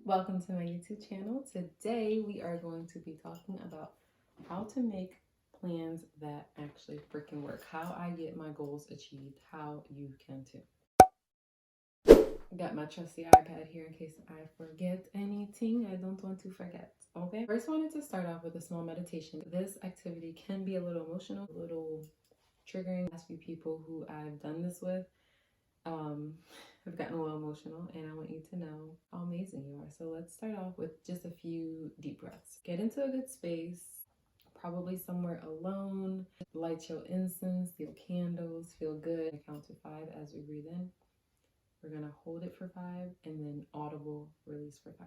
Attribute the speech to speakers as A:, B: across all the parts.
A: Welcome to my YouTube channel. Today we are going to be talking about how to make plans that actually freaking work. How I get my goals achieved, how you can too. Got my trusty iPad here in case I forget anything. I don't want to forget. Okay. First, I wanted to start off with a small meditation. This activity can be a little emotional, a little triggering. Last few people who I've done this with I've gotten a little emotional, and I want you to know how amazing you are. So let's start off with just a few deep breaths. Get into a good space, probably somewhere alone. Light your incense, your candles, feel good. I count to 5 as we breathe in. We're going to hold it for 5 and then audible release for 5.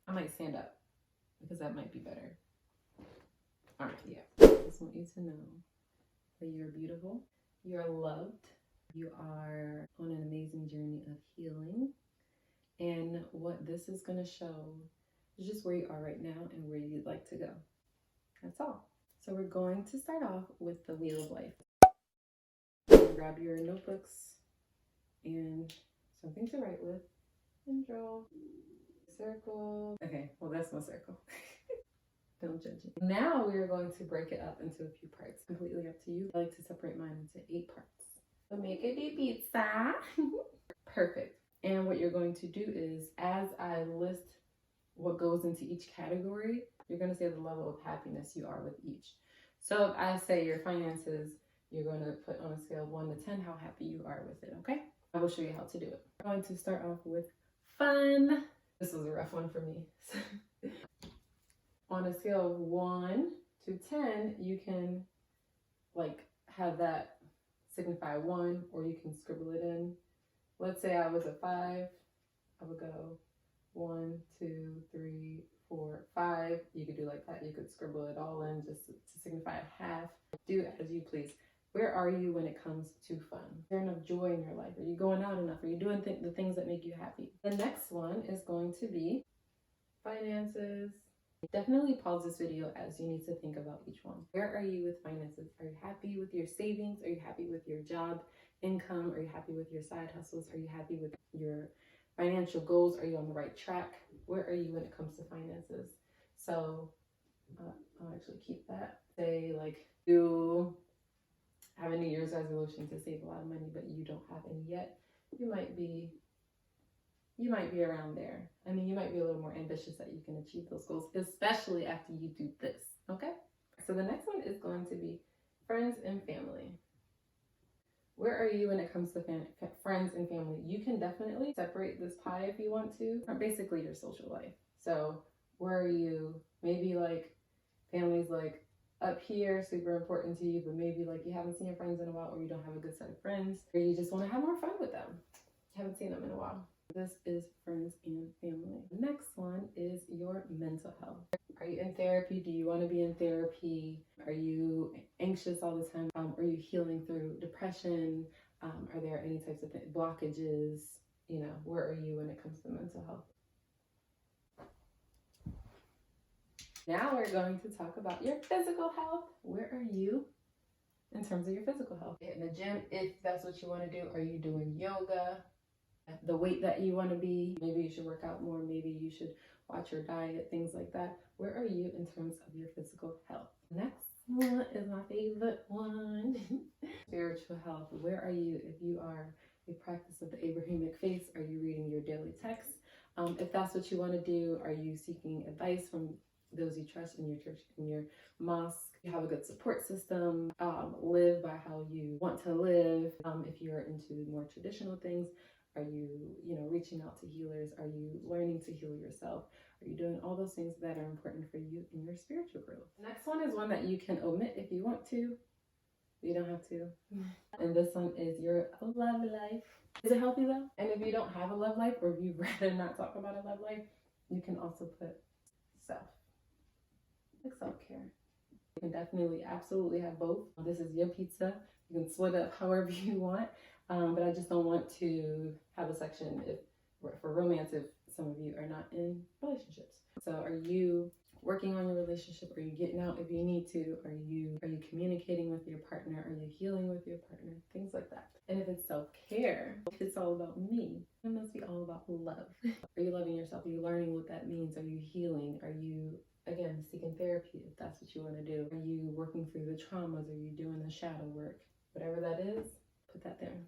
A: I might stand up because that might be better. All right, yeah. I just want you to know that you're beautiful, you're loved, you are on an amazing journey of healing. And what this is going to show is just where you are right now and where you'd like to go. That's all. So we're going to start off with the Wheel of Life. Grab your notebooks and something to write with and draw a circle. Okay, well, that's my circle. Don't judge it. Now we are going to break it up into a few parts. Completely up to you. I like to separate mine into 8 parts. So make it a pizza. Perfect. And what you're going to do is, as I list what goes into each category, you're going to say the level of happiness you are with each. So if I say your finances, you're going to put on a scale of 1 to 10 how happy you are with it, okay? I will show you how to do it. I'm going to start off with fun. This was a rough one for me. On a scale of 1 to 10, you can have that signify 1, or you can scribble it in. Let's say I was a 5, I would go 1, 2, 3, 4, 5. You could do like that. You could scribble it all in just to signify a half. Do as you please. Where are you when it comes to fun? Is there enough joy in your life? Are you going out enough? Are you doing the things that make you happy? The next one is going to be finances. Definitely pause this video as you need to think about each one. Where are you with finances? Are you happy with your savings? Are you happy with your job income? Are you happy with your side hustles? Are you happy with your financial goals? Are you on the right track? Where are you when it comes to finances? So I'll actually keep that. Say like you have a New Year's resolution to save a lot of money, but you don't have any yet. You might be around there. I mean, you might be a little more ambitious that you can achieve those goals, especially after you do this, okay? So the next one is going to be friends and family. Where are you when it comes to friends and family? You can definitely separate this pie if you want to, or basically your social life. So where are you? Maybe like family's like up here, super important to you, but maybe like you haven't seen your friends in a while, or you don't have a good set of friends, or you just want to have more fun with them. You haven't seen them in a while. This is friends and family. The next one is your mental health. Are you in therapy? Do you want to be in therapy? Are you anxious all the time? Are you healing through depression? Are there any types of blockages? You know, where are you when it comes to mental health? Now we're going to talk about your physical health. Where are you in terms of your physical health? In the gym, if that's what you want to do. Are you doing yoga? The weight that you want to be? Maybe you should work out more. Maybe you should watch your diet, things like that. Where are you in terms of your physical health? Next one is my favorite one. Spiritual health. Where are you if you are a practice of the Abrahamic faith? Are you reading your daily text? If that's what you want to do, are you seeking advice from those you trust in your church, in your mosque? You have a good support system. Live by how you want to live. If you're into more traditional things, are you, reaching out to healers? Are you learning to heal yourself? Are you doing all those things that are important for you in your spiritual growth? The next one is one that you can omit if you want to. You don't have to. And this one is your love life. Is it healthy though? And if you don't have a love life, or if you'd rather not talk about a love life, you can also put self, like self-care. You can definitely, absolutely have both. This is your pizza. You can split it up however you want. But I just don't want to have a section for romance if some of you are not in relationships. So are you working on your relationship? Are you getting out if you need to? Are you communicating with your partner? Are you healing with your partner? Things like that. And if it's self-care, if it's all about me, it must be all about love. Are you loving yourself? Are you learning what that means? Are you healing? Are you, again, seeking therapy if that's what you want to do? Are you working through the traumas? Are you doing the shadow work? Whatever that is, put that there.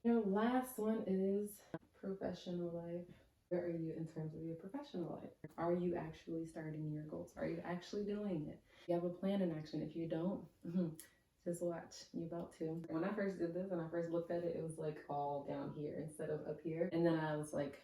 A: Your last one is professional life. Where are you in terms of your professional life? Are you actually starting your goals? Are you actually doing it? You have a plan in action. If you don't, just watch. You're about to. When I first did this, when I first looked at it, it was like all down here instead of up here. And then I was like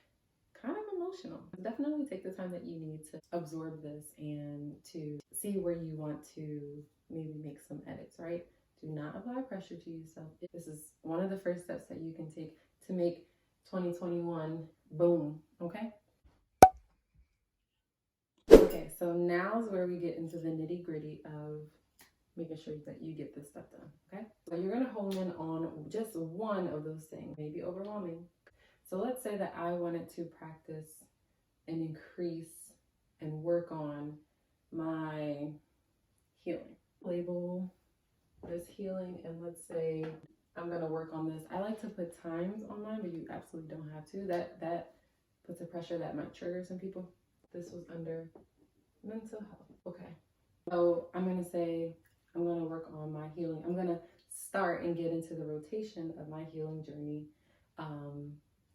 A: kind of emotional. Definitely take the time that you need to absorb this and to see where you want to maybe make some edits, right? Do not apply pressure to yourself. This is one of the first steps that you can take to make 2021 boom, okay? Okay, so now's where we get into the nitty gritty of making sure that you get this stuff done, okay? So you're gonna hone in on just one of those things, maybe overwhelming. So let's say that I wanted to practice and increase and work on my healing. Label this healing, and let's say I'm gonna work on this. I like to put times on mine, but you absolutely don't have to. That puts a pressure that might trigger some people. This was under mental health. Okay. So I'm gonna say I'm gonna work on my healing. I'm gonna start and get into the rotation of my healing journey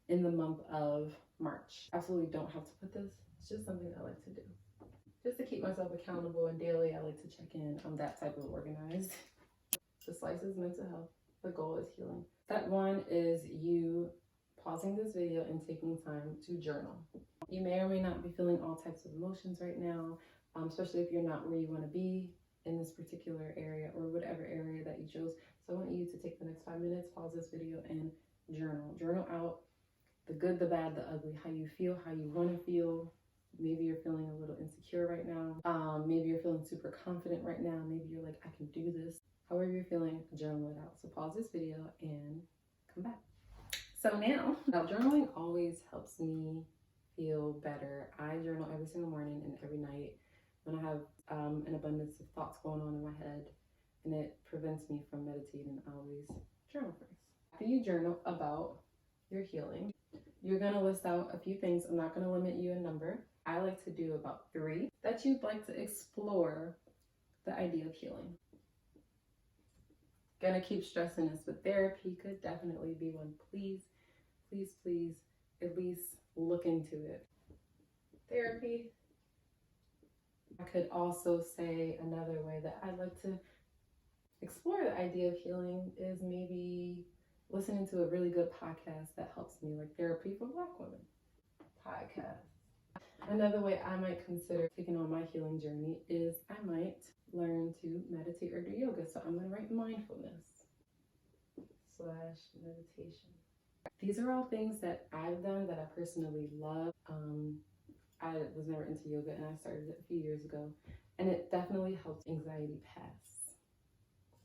A: in the month of March. Absolutely don't have to put this. It's just something I like to do. Just to keep myself accountable, and daily I like to check in. I'm that type of organized. The slice is mental health. The goal is healing. Step one is you pausing this video and taking time to journal. You may or may not be feeling all types of emotions right now, especially if you're not where you want to be in this particular area or whatever area that you chose. So I want you to take the next 5 minutes, pause this video, and journal. Journal out the good, the bad, the ugly, how you feel, how you want to feel. Maybe you're feeling a little insecure right now. Maybe you're feeling super confident right now. Maybe you're like, I can do this. However you're feeling, journal it out. So pause this video and come back. So now journaling always helps me feel better. I journal every single morning and every night when I have an abundance of thoughts going on in my head, and it prevents me from meditating. I always journal first. After you journal about your healing, you're going to list out a few things. I'm not going to limit you a number. I like to do about 3 that you'd like to explore the idea of healing. Gonna keep stressing this, but therapy could definitely be one. Please, please, please, at least look into it. Therapy. I could also say another way that I'd like to explore the idea of healing is maybe listening to a really good podcast that helps me, like Therapy for Black Women podcast. Another way I might consider taking on my healing journey is I might learn to meditate or do yoga. So I'm going to write mindfulness / meditation. These are all things that I've done that I personally love. I was never into yoga, and I started it a few years ago, and it definitely helps anxiety pass.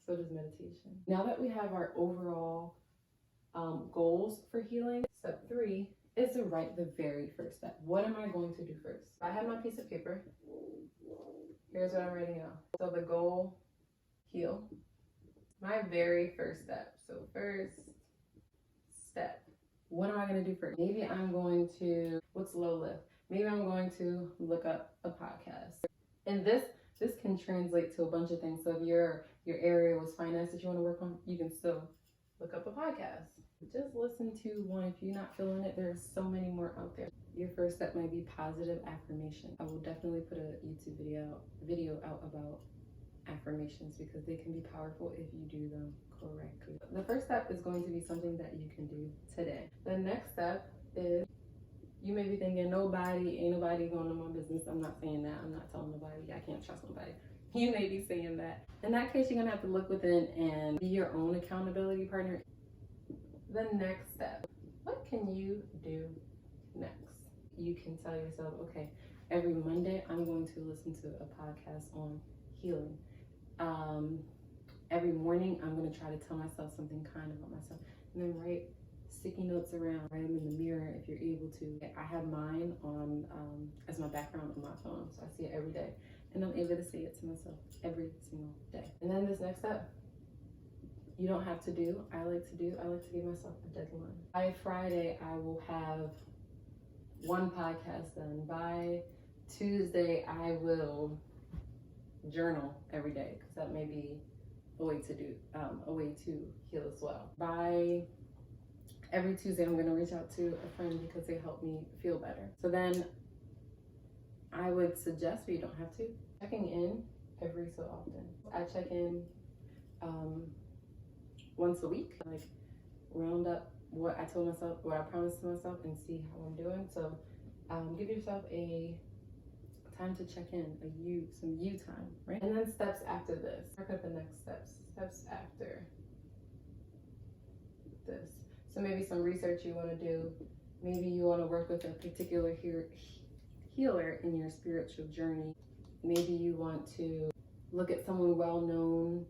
A: So does meditation. Now that we have our overall goals for healing, step 3 is to write the very first step. What am I going to do first? I have my piece of paper. Here's what I'm writing out. So the goal, heal. My very first step. So first step. What am I going to do first? Maybe I'm going to, what's low lift? Maybe I'm going to look up a podcast. And this can translate to a bunch of things. So if your area was finance that you want to work on, you can still look up a podcast. Just listen to one. If you're not feeling it, there's so many more out there. Your first step might be positive affirmation. I will definitely put a YouTube video out about affirmations because they can be powerful if you do them correctly. The first step is going to be something that you can do today. The next step is, you may be thinking, ain't nobody going to my business. I'm not saying that. I'm not telling nobody. I can't trust nobody. You may be saying that. In that case, you're going to have to look within and be your own accountability partner. The next step, what can you do next? You can tell yourself, okay, every Monday I'm going to listen to a podcast on healing. Every morning I'm going to try to tell myself something kind about myself, and then write sticky notes around, write them in the mirror if you're able to. I have mine on as my background on my phone, so I see it every day. And I'm able to say it to myself every single day. And then this next step, you don't have to do, I like to give myself a deadline. By Friday, I will have one podcast done. By Tuesday, I will journal every day, because that may be a way to do, a way to heal as well. By every Tuesday, I'm gonna reach out to a friend because they help me feel better. So then I would suggest, but you don't have to, checking in every so often. I check in once a week, like round up what I told myself, what I promised to myself, and see how I'm doing. So give yourself a time to check in, some you time, right? And then steps after this. Work up the next steps after this. So maybe some research you want to do. Maybe you want to work with a particular healer in your spiritual journey. Maybe you want to look at someone well known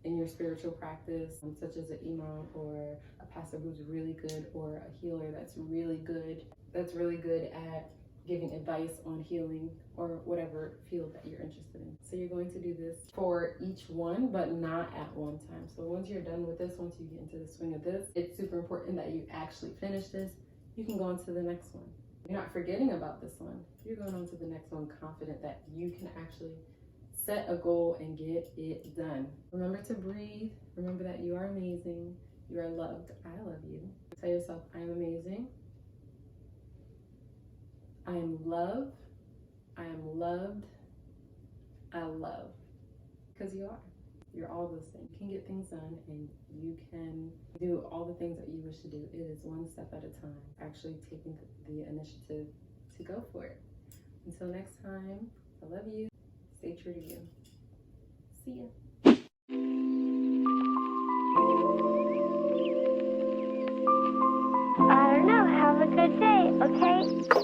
A: in your spiritual practice, such as an imam or a pastor who's really good, or a healer that's really good at giving advice on healing, or whatever field that you're interested in. So you're going to do this for each one, but not at one time. So once you're done with this, once you get into the swing of this, it's super important that you actually finish this. You can go on to the next one. You're not forgetting about this one. You're going on to the next one confident that you can actually set a goal and get it done. Remember to breathe. Remember that you are amazing. You are loved. I love you. Tell yourself, I am amazing. I am loved. I am loved. I love. Because you are. You're all those things. You can get things done, and you can do all the things that you wish to do. It is one step at a time. Actually taking the initiative to go for it. Until next time, I love you. Stay true to you. See ya.
B: I don't know. Have a good day, okay?